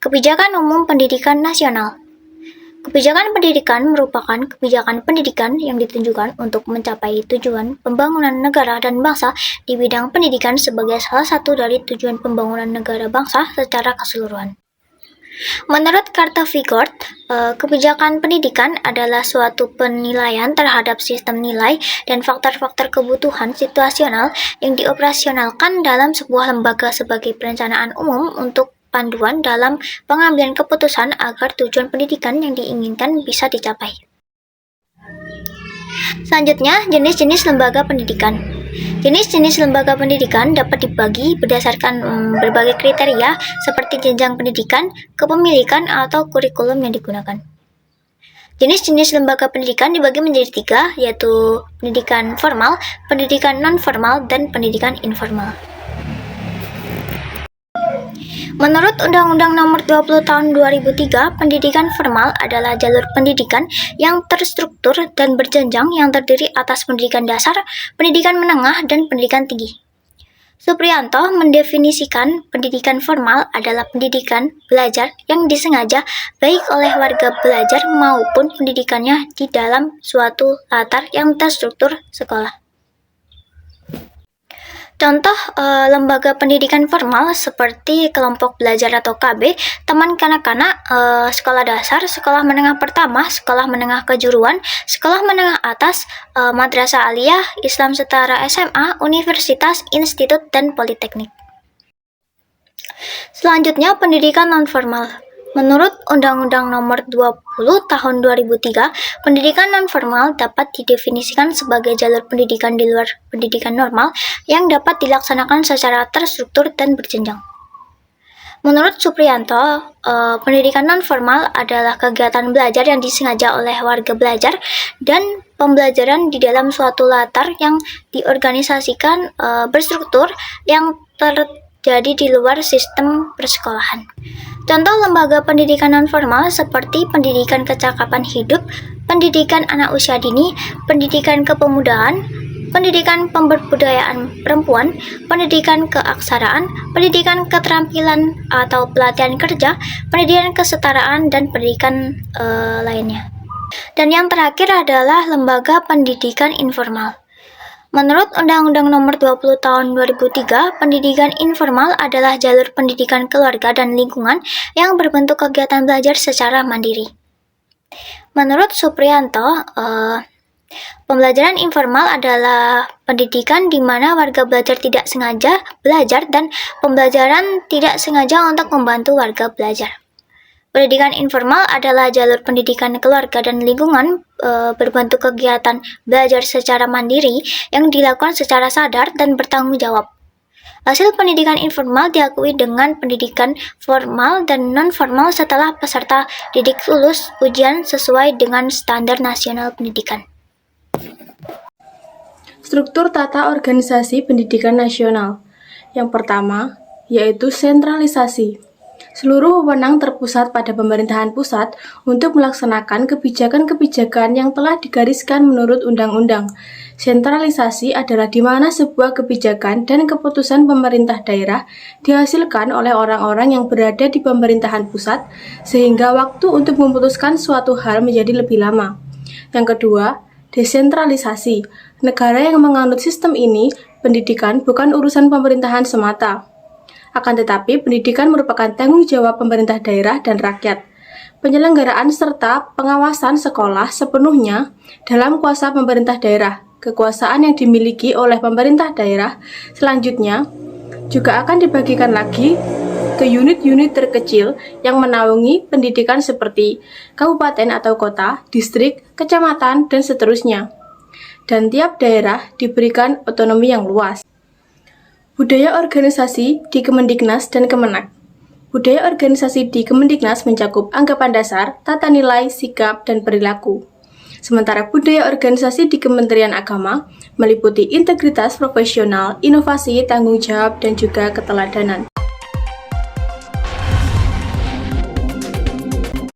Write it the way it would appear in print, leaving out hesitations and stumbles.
Kebijakan Umum Pendidikan Nasional. Kebijakan pendidikan merupakan kebijakan pendidikan yang ditujukan untuk mencapai tujuan pembangunan negara dan bangsa di bidang pendidikan sebagai salah satu dari tujuan pembangunan negara bangsa secara keseluruhan. Menurut Carta Vigort, kebijakan pendidikan adalah suatu penilaian terhadap sistem nilai dan faktor-faktor kebutuhan situasional yang dioperasionalkan dalam sebuah lembaga sebagai perencanaan umum untuk panduan dalam pengambilan keputusan agar tujuan pendidikan yang diinginkan bisa dicapai. Selanjutnya, jenis-jenis lembaga pendidikan. Jenis-jenis lembaga pendidikan dapat dibagi berdasarkan berbagai kriteria seperti jenjang pendidikan, kepemilikan, atau kurikulum yang digunakan. Jenis-jenis lembaga pendidikan dibagi menjadi 3, yaitu pendidikan formal, pendidikan non-formal, dan pendidikan informal. Menurut Undang-Undang Nomor 20 Tahun 2003, pendidikan formal adalah jalur pendidikan yang terstruktur dan berjenjang yang terdiri atas pendidikan dasar, pendidikan menengah, dan pendidikan tinggi. Supriyanto mendefinisikan pendidikan formal adalah pendidikan belajar yang disengaja baik oleh warga belajar maupun pendidikannya di dalam suatu latar yang terstruktur sekolah. Contoh lembaga pendidikan formal seperti kelompok belajar atau KB, taman kanak-kanak, sekolah dasar, sekolah menengah pertama, sekolah menengah kejuruan, sekolah menengah atas, madrasah aliyah, Islam setara SMA, universitas, institut, dan politeknik. Selanjutnya, pendidikan non-formal. Menurut Undang-Undang Nomor 20 Tahun 2003, pendidikan non-formal dapat didefinisikan sebagai jalur pendidikan di luar pendidikan normal yang dapat dilaksanakan secara terstruktur dan berjenjang. Menurut Supriyanto, pendidikan non-formal adalah kegiatan belajar yang disengaja oleh warga belajar dan pembelajaran di dalam suatu latar yang diorganisasikan berstruktur yang terjadi di luar sistem persekolahan. Contoh lembaga pendidikan non-formal seperti pendidikan kecakapan hidup, pendidikan anak usia dini, pendidikan kepemudaan, pendidikan pemberdayaan perempuan, pendidikan keaksaraan, pendidikan keterampilan atau pelatihan kerja, pendidikan kesetaraan, dan pendidikan lainnya. Dan yang terakhir adalah lembaga pendidikan informal. Menurut Undang-Undang Nomor 20 Tahun 2003, pendidikan informal adalah jalur pendidikan keluarga dan lingkungan yang berbentuk kegiatan belajar secara mandiri. Menurut Supriyanto, pembelajaran informal adalah pendidikan di mana warga belajar tidak sengaja belajar dan pembelajaran tidak sengaja untuk membantu warga belajar. Pendidikan informal adalah jalur pendidikan keluarga dan lingkungan berbentuk kegiatan belajar secara mandiri yang dilakukan secara sadar dan bertanggung jawab. Hasil pendidikan informal diakui dengan pendidikan formal dan non-formal setelah peserta didik lulus ujian sesuai dengan standar nasional pendidikan. Struktur tata organisasi pendidikan nasional. Yang pertama, yaitu sentralisasi. Seluruh wewenang terpusat pada pemerintahan pusat untuk melaksanakan kebijakan-kebijakan yang telah digariskan menurut undang-undang. Sentralisasi adalah di mana sebuah kebijakan dan keputusan pemerintah daerah dihasilkan oleh orang-orang yang berada di pemerintahan pusat, sehingga waktu untuk memutuskan suatu hal menjadi lebih lama. Yang kedua, desentralisasi. Negara yang menganut sistem ini, pendidikan bukan urusan pemerintahan semata. Akan tetapi, pendidikan merupakan tanggung jawab pemerintah daerah dan rakyat. Penyelenggaraan serta pengawasan sekolah sepenuhnya dalam kuasa pemerintah daerah. Kekuasaan yang dimiliki oleh pemerintah daerah selanjutnya juga akan dibagikan lagi ke unit-unit terkecil yang menaungi pendidikan seperti kabupaten atau kota, distrik, kecamatan, dan seterusnya. Dan tiap daerah diberikan otonomi yang luas. Budaya organisasi di Kemendiknas dan Kemenak. Budaya organisasi di Kemendiknas mencakup anggapan dasar, tata nilai, sikap, dan perilaku. Sementara budaya organisasi di Kementerian Agama meliputi integritas profesional, inovasi, tanggung jawab, dan juga keteladanan.